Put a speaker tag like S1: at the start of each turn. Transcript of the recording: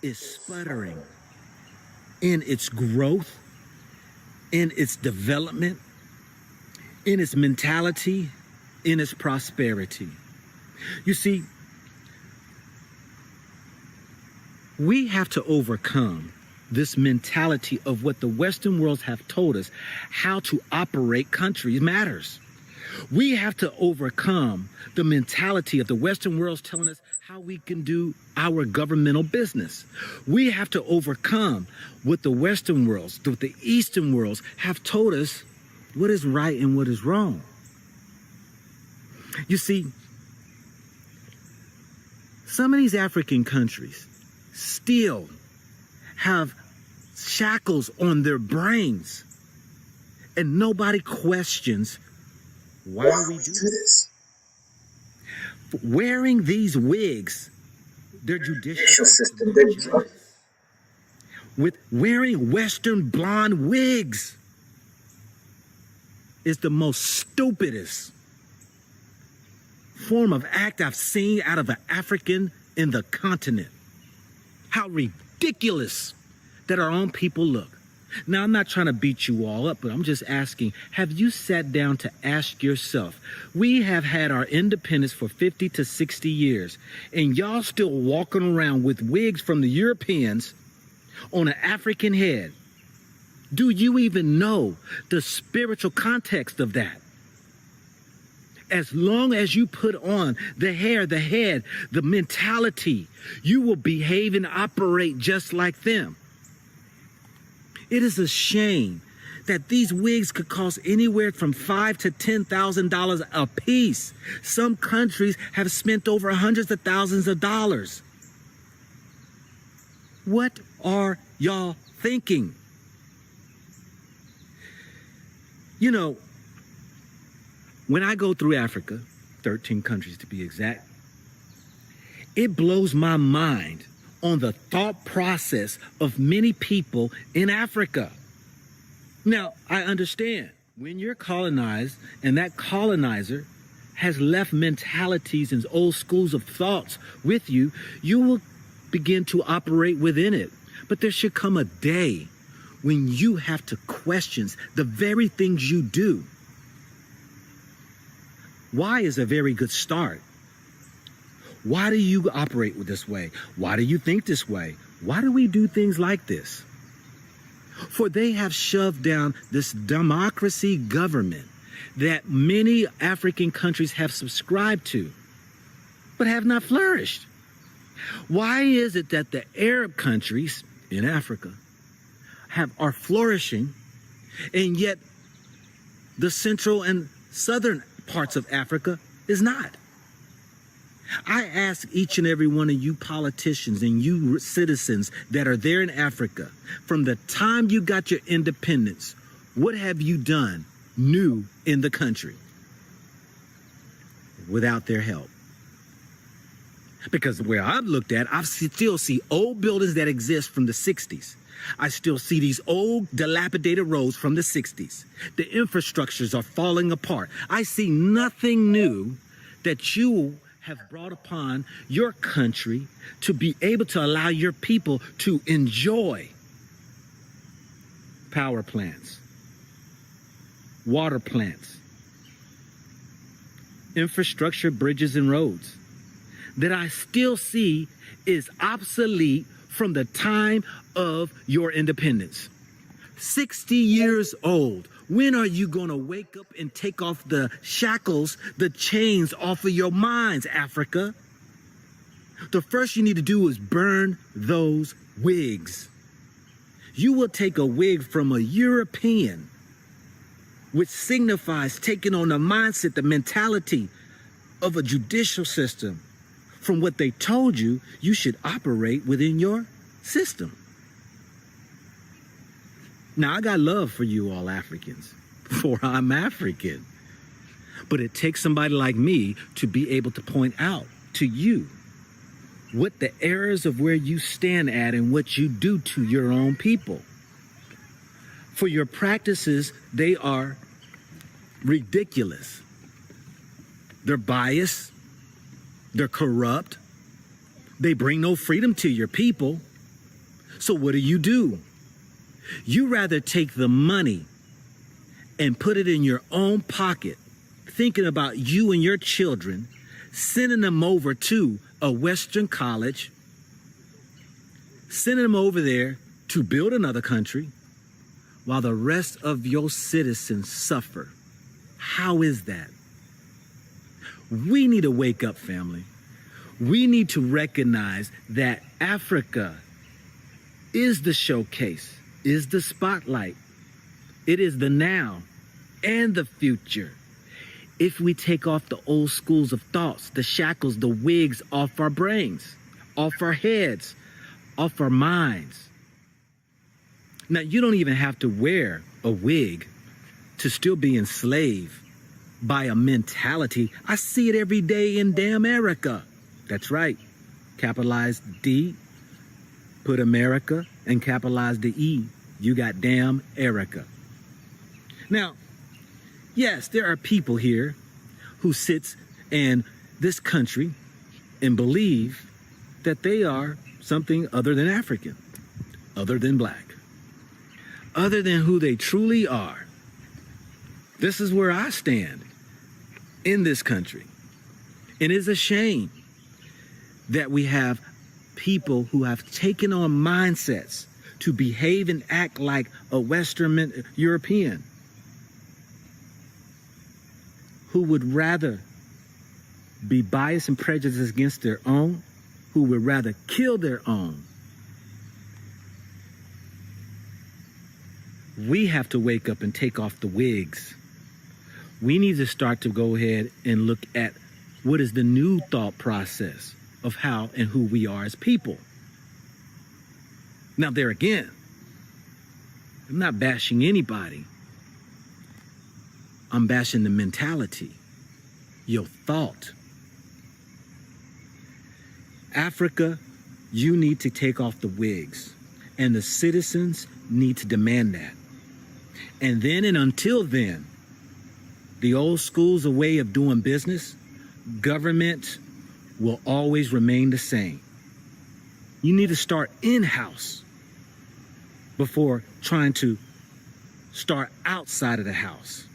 S1: is sputtering in its growth, in its development, in its mentality, in its prosperity. You see, we have to overcome this mentality of what the Western worlds have told us how to operate countries matters. We have to overcome the mentality of the Western worlds telling us how we can do our governmental business. We have to overcome what the Western worlds, what the Eastern worlds have told us what is right and what is wrong. You see, some of these African countries still have shackles on their brains, and nobody questions why we do this. Wearing these wigs, their judicial system, their judges, with wearing Western blonde wigs is the most stupidest form of act I've seen out of an African in the continent. How ridiculous that our own people look. Now, I'm not trying to beat you all up, but I'm just asking, have you sat down to ask yourself, we have had our independence for 50 to 60 years, and y'all still walking around with wigs from the Europeans on an African head. Do you even know the spiritual context of that? As long as you put on the hair, the head, the mentality, you will behave and operate just like them. It is a shame that these wigs could cost anywhere from $5,000 to $10,000 a piece. Some countries have spent over hundreds of thousands of dollars. What are y'all thinking? You know, when I go through Africa, 13 countries to be exact, it blows my mind on the thought process of many people in Africa. Now, I understand when you're colonized and that colonizer has left mentalities and old schools of thoughts with you, you will begin to operate within it. But there should come a day when you have to question the very things you do. Why is a very good start. Why do you operate this way? Why do you think this way? Why do we do things like this? For they have shoved down this democracy government that many African countries have subscribed to, but have not flourished. Why is it that the Arab countries in Africa are flourishing, and yet the central and southern parts of Africa is not? I ask each and every one of you politicians and you citizens that are there in Africa, from the time you got your independence, what have you done new in the country without their help? Because where I've looked at, I still see old buildings that exist from the 60s. I still see these old dilapidated roads from the 60s. The infrastructures are falling apart. I see nothing new that you have brought upon your country to be able to allow your people to enjoy power plants, water plants, infrastructure, bridges, and roads that I still see is obsolete from the time of your independence. 60 years old. When are you going to wake up and take off the shackles, the chains off of your minds, Africa? The first you need to do is burn those wigs. You will take a wig from a European, which signifies taking on the mindset, the mentality of a judicial system, from what they told you, you should operate within your system. Now, I got love for you all Africans, for I'm African. But it takes somebody like me to be able to point out to you what the errors of where you stand at and what you do to your own people. For your practices, they are ridiculous. They're biased. They're corrupt. They bring no freedom to your people. So what do? You rather take the money and put it in your own pocket, thinking about you and your children, sending them over to a Western college, sending them over there to build another country, while the rest of your citizens suffer. How is that? We need to wake up, family. We need to recognize that Africa is the showcase, is the spotlight. It is the now and the future. If we take off the old schools of thoughts, the shackles, the wigs off our brains, off our heads, off our minds. Now, you don't even have to wear a wig to still be enslaved by a mentality. I see it every day in damn America. That's right. Capitalize D, put America, and capitalize the E. You got damn Erica. Now, yes, there are people here who sits in this country and believe that they are something other than African, other than black, other than who they truly are. This is where I stand in this country. It is a shame that we have people who have taken on mindsets to behave and act like a Western European, who would rather be biased and prejudiced against their own, who would rather kill their own. We have to wake up and take off the wigs. We need to start to go ahead and look at what is the new thought process of how and who we are as people. Now, there again, I'm not bashing anybody. I'm bashing the mentality, your thought. Africa, you need to take off the wigs, and the citizens need to demand that. And then and until then, the old school's a way of doing business, government will always remain the same. You need to start in-house before trying to start outside of the house.